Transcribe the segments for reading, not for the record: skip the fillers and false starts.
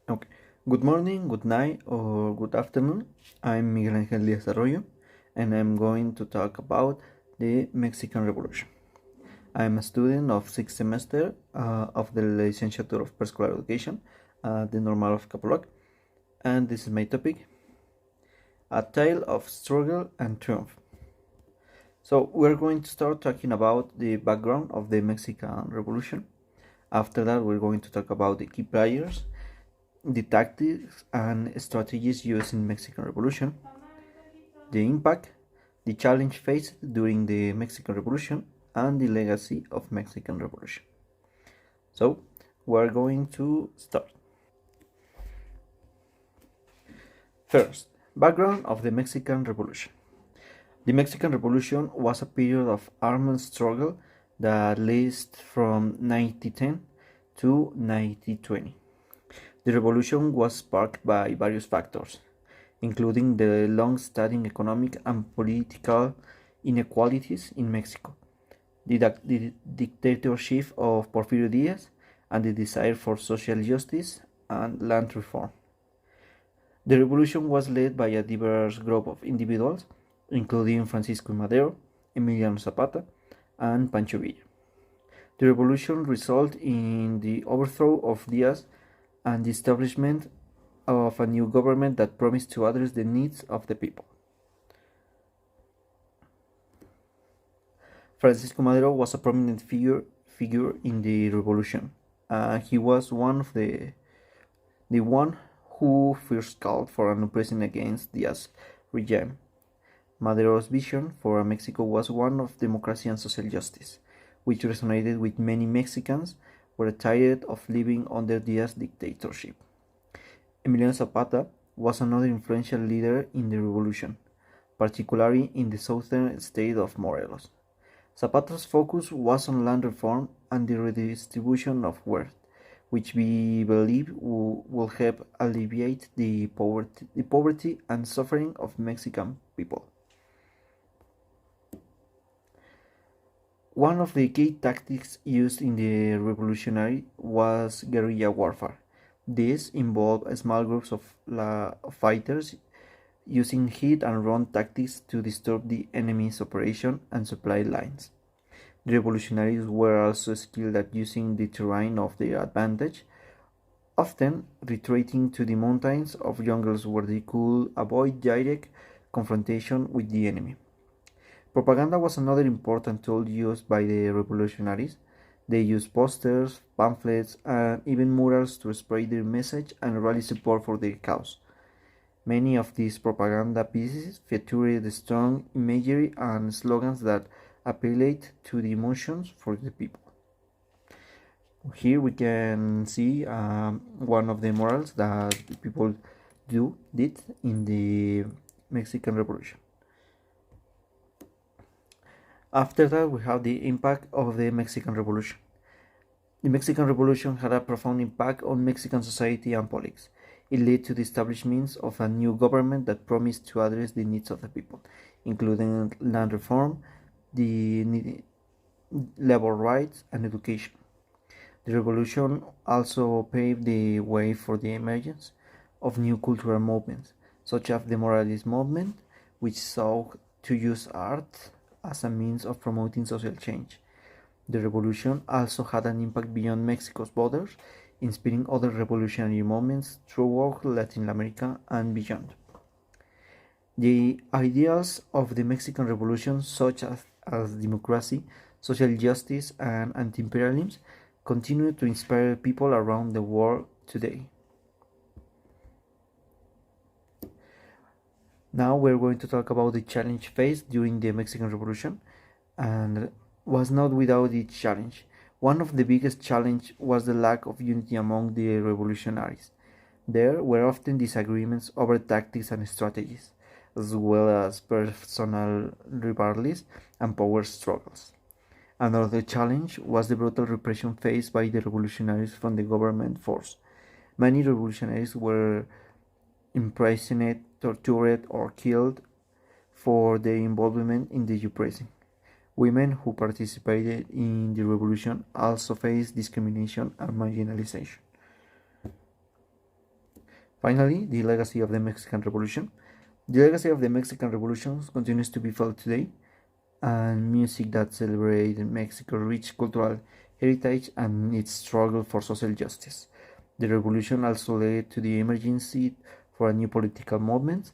Okay. Good morning, good night, or good afternoon. I'm Miguel Ángel Díaz Arroyo, and I'm going to talk about the Mexican Revolution. I'm a student of sixth semester of the Licenciature of Preescolar Education at the Normal of Capoloc, and this is my topic: a tale of struggle and triumph. So we're going to start talking about the background of the Mexican Revolution. After that, we're going to talk about the key players, the tactics and strategies used in Mexican Revolution, the impact, the challenge faced during the Mexican Revolution, and the legacy of Mexican Revolution. So, we're going to start. First, background of the Mexican Revolution. The Mexican Revolution was a period of armed struggle that lasted from 1910 to 1920. The revolution was sparked by various factors, including the long-standing economic and political inequalities in Mexico, the dictatorship of Porfirio Diaz, and the desire for social justice and land reform. The revolution was led by a diverse group of individuals, including Francisco Madero, Emiliano Zapata, and Pancho Villa. The revolution resulted in the overthrow of Diaz and the establishment of a new government that promised to address the needs of the people. Francisco Madero was a prominent figure in the revolution. He was the one who first called for an oppression against Diaz regime. Madero's vision for Mexico was one of democracy and social justice, which resonated with many Mexicans who were tired of living under Diaz's dictatorship. Emiliano Zapata was another influential leader in the revolution, particularly in the southern state of Morelos. Zapata's focus was on land reform and the redistribution of wealth, which we believe will help alleviate the poverty and suffering of Mexican people. One of the key tactics used in the revolutionary was guerrilla warfare. This involved small groups of fighters using hit and run tactics to disturb the enemy's operation and supply lines. The revolutionaries were also skilled at using the terrain of their advantage, often retreating to the mountains of jungles where they could avoid direct confrontation with the enemy. Propaganda was another important tool used by the revolutionaries. They used posters, pamphlets, and even murals to spread their message and rally support for their cause. Many of these propaganda pieces featured strong imagery and slogans that appealed to the emotions for the people. Here we can see one of the murals that the people did in the Mexican Revolution. After that, we have the impact of the Mexican Revolution. The Mexican Revolution had a profound impact on Mexican society and politics. It led to the establishment of a new government that promised to address the needs of the people, including land reform, the labor rights, and education. The revolution also paved the way for the emergence of new cultural movements, such as the Moralist movement, which sought to use art as a means of promoting social change. The revolution also had an impact beyond Mexico's borders, inspiring other revolutionary movements throughout Latin America and beyond. The ideals of the Mexican Revolution, such as democracy, social justice, and anti imperialism, continue to inspire people around the world today. Now we're going to talk about the challenge faced during the Mexican Revolution, and was not without its challenge. One of the biggest challenges was the lack of unity among the revolutionaries. There were often disagreements over tactics and strategies, as well as personal rivalries and power struggles. Another challenge was the brutal repression faced by the revolutionaries from the government force. Many revolutionaries were imprisoned, tortured, or killed for their involvement in the uprising. Women who participated in the revolution also faced discrimination and marginalization. Finally, the legacy of the Mexican Revolution. The legacy of the Mexican Revolution continues to be felt today, and music that celebrates Mexico's rich cultural heritage and its struggle for social justice. The revolution also led to the emergence for a new political movement,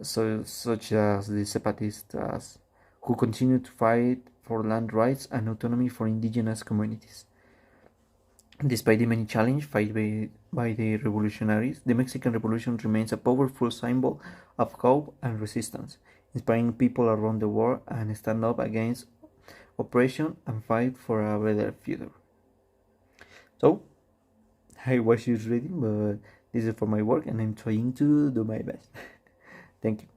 such as the Zapatistas, who continue to fight for land rights and autonomy for indigenous communities. Despite the many challenges faced by the revolutionaries, the Mexican Revolution remains a powerful symbol of hope and resistance, inspiring people around the world and stand up against oppression and fight for a better future. So, I was just reading, but this is for my work and I'm trying to do my best. Thank you.